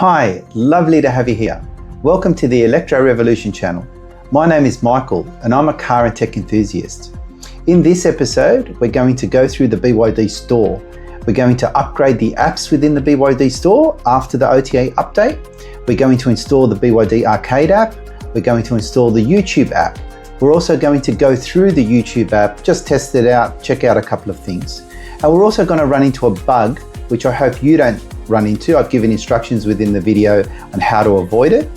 Hi, lovely to have you here. Welcome to the Electro Revolution channel. My name is Michael and I'm a car and tech enthusiast. In this episode, we're going to go through the BYD Store. We're going to upgrade the apps within the BYD Store after the OTA update. We're going to install the BYD Arcade App. We're going to install the YouTube app. We're also going to go through the YouTube app, just test it out, check out a couple of things. And we're also going to run into a bug, which I hope you don't run into. I've given instructions within the video on how to avoid it,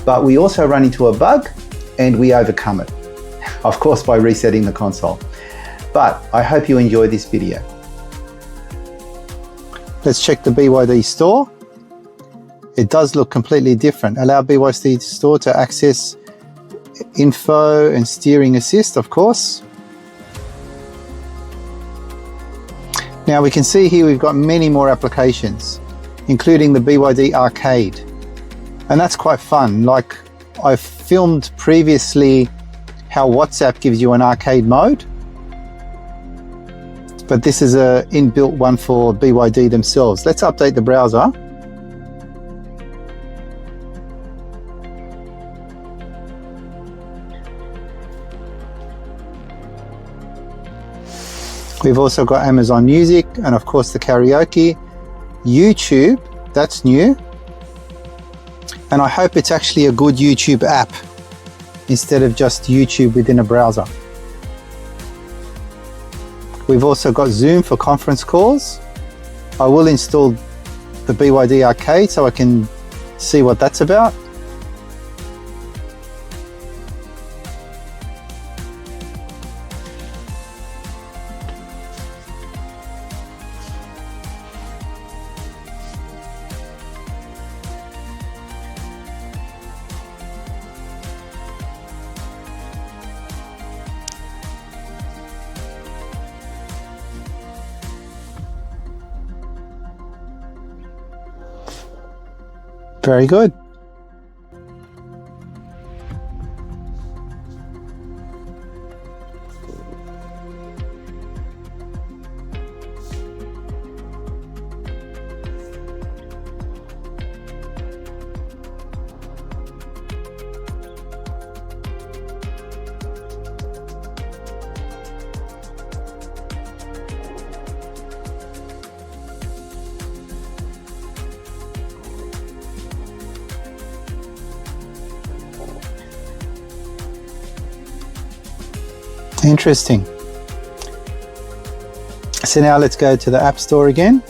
but we also run into a bug and we overcome it, of course, by resetting the console. But I hope you enjoy this video. Let's check the BYD Store. It does look completely different. Allow BYD Store to access info and steering assist, of course. Now we can see here we've got many more applications, including the BYD Arcade. And that's quite fun. Like I've filmed previously how WhatsApp gives you an arcade mode, but this is a inbuilt one for BYD themselves. Let's update the browser. We've also got Amazon Music and of course the karaoke. YouTube, that's new. And I hope it's actually a good YouTube app instead of just YouTube within a browser. We've also got Zoom for conference calls. I will install the BYD Arcade so I can see what that's about. Very good. Interesting. So now let's go to the App Store again.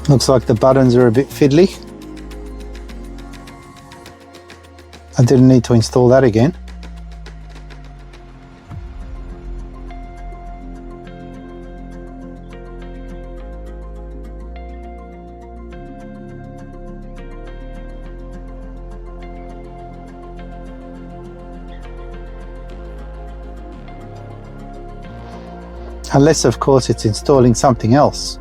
Looks like the buttons are a bit fiddly. I didn't need to install that again. Unless, of course, it's installing something else.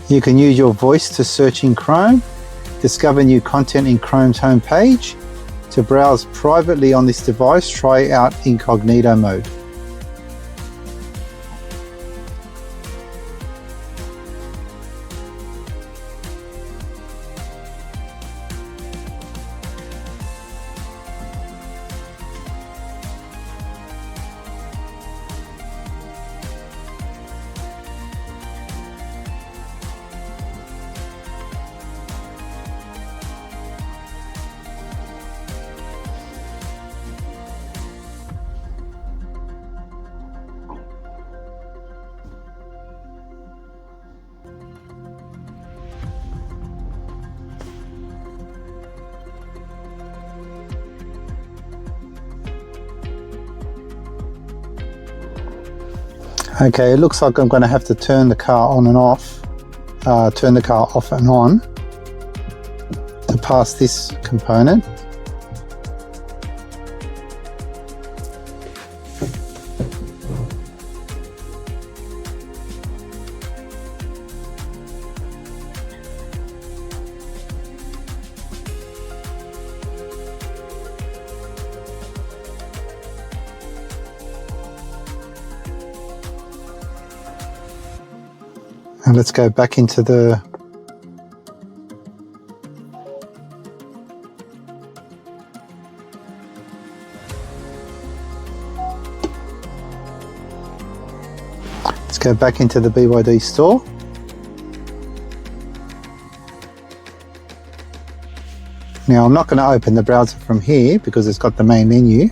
You can use your voice to search in Chrome, discover new content in Chrome's homepage. To browse privately on this device, try out incognito mode. Okay, it looks like I'm going to have to turn the car on and off, turn the car off and on to pass this component. And let's go back into the BYD Store. Now I'm not going to open the browser from here because it's got the main menu.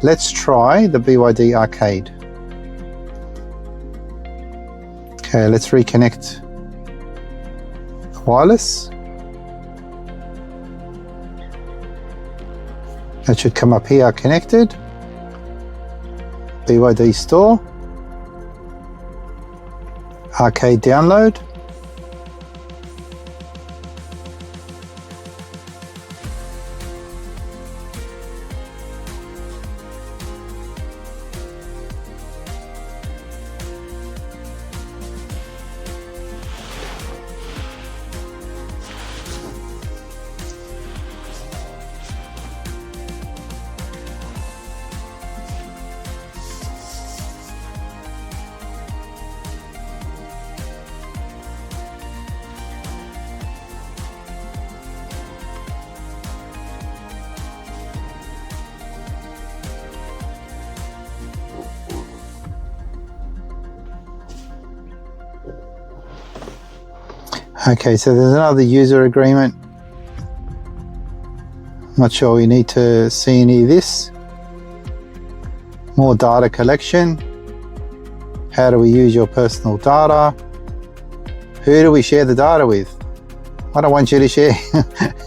Let's try the BYD Arcade. Okay, let's reconnect the wireless. That should come up here, connected. BYD Store. Arcade download. Okay, so there's another user agreement. Not sure we need to see any of this. More data collection. How do we use your personal data? Who do we share the data with? I don't want you to share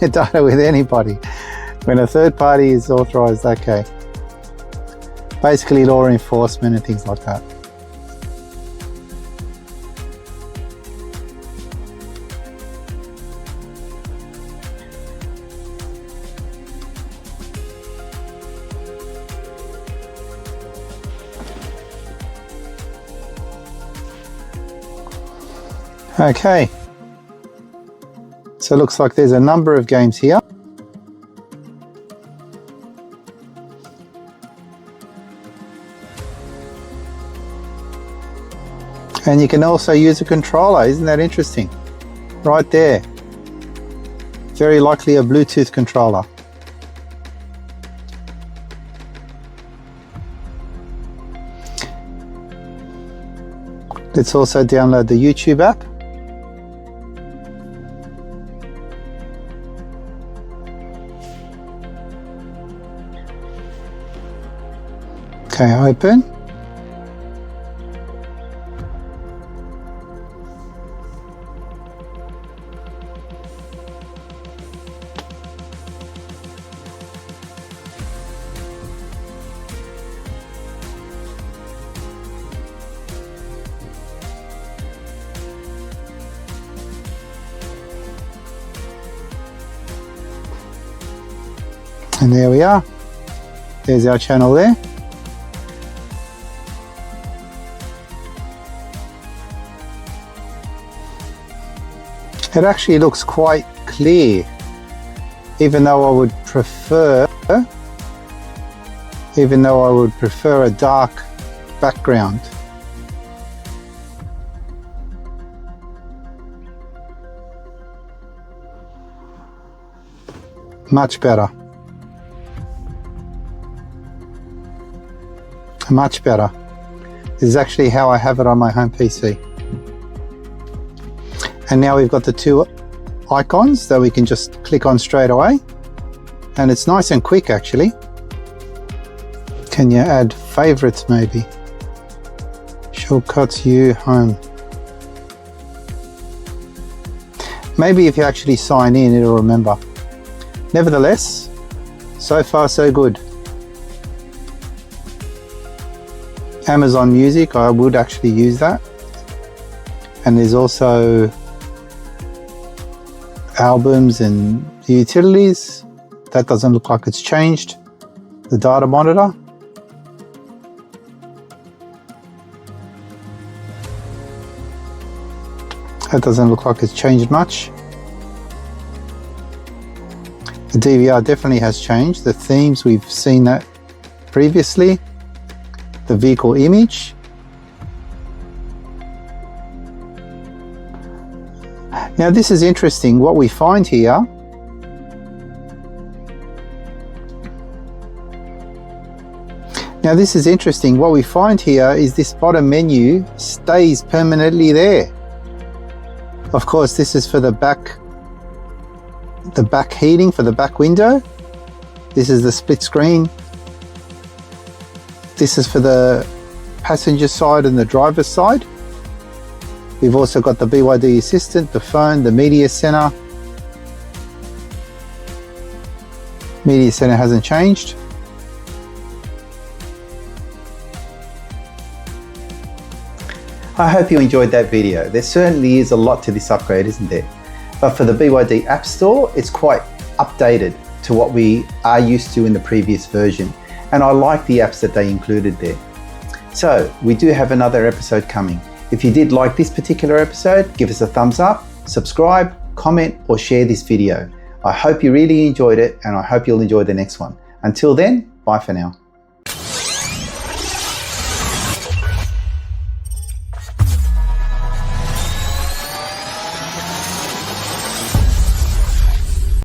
data with anybody. When a third party is authorized, okay. Basically law enforcement and things like that. Okay, so it looks like there's a number of games here. And you can also use a controller, isn't that interesting? Right there. Very likely a Bluetooth controller. Let's also download the YouTube app. Okay, open. And there we are. There's our channel there. It actually looks quite clear, even though I would prefer a dark background. Much better. Much better. This is actually how I have it on my home PC. And now we've got the two icons that we can just click on straight away. And it's nice and quick actually. Can you add favorites maybe? Shortcuts, you, home. Maybe if you actually sign in, it'll remember. Nevertheless, so far so good. Amazon Music, I would actually use that. And there's also albums and utilities. That doesn't look like it's changed. The data monitor. That doesn't look like it's changed much. The DVR definitely has changed. The themes, we've seen that previously. The vehicle image. Now this is interesting. What we find here is this bottom menu stays permanently there. Of course, this is for the back heating for the back window. This is the split screen. This is for the passenger side and the driver's side. We've also got the BYD Assistant, the phone, the media center. Media center hasn't changed. I hope you enjoyed that video. There certainly is a lot to this upgrade, isn't there? But for the BYD App Store, it's quite updated to what we are used to in the previous version. And I like the apps that they included there. So we do have another episode coming. If you did like this particular episode, give us a thumbs up, subscribe, comment, or share this video. I hope you really enjoyed it, and I hope you'll enjoy the next one. Until then, bye for now.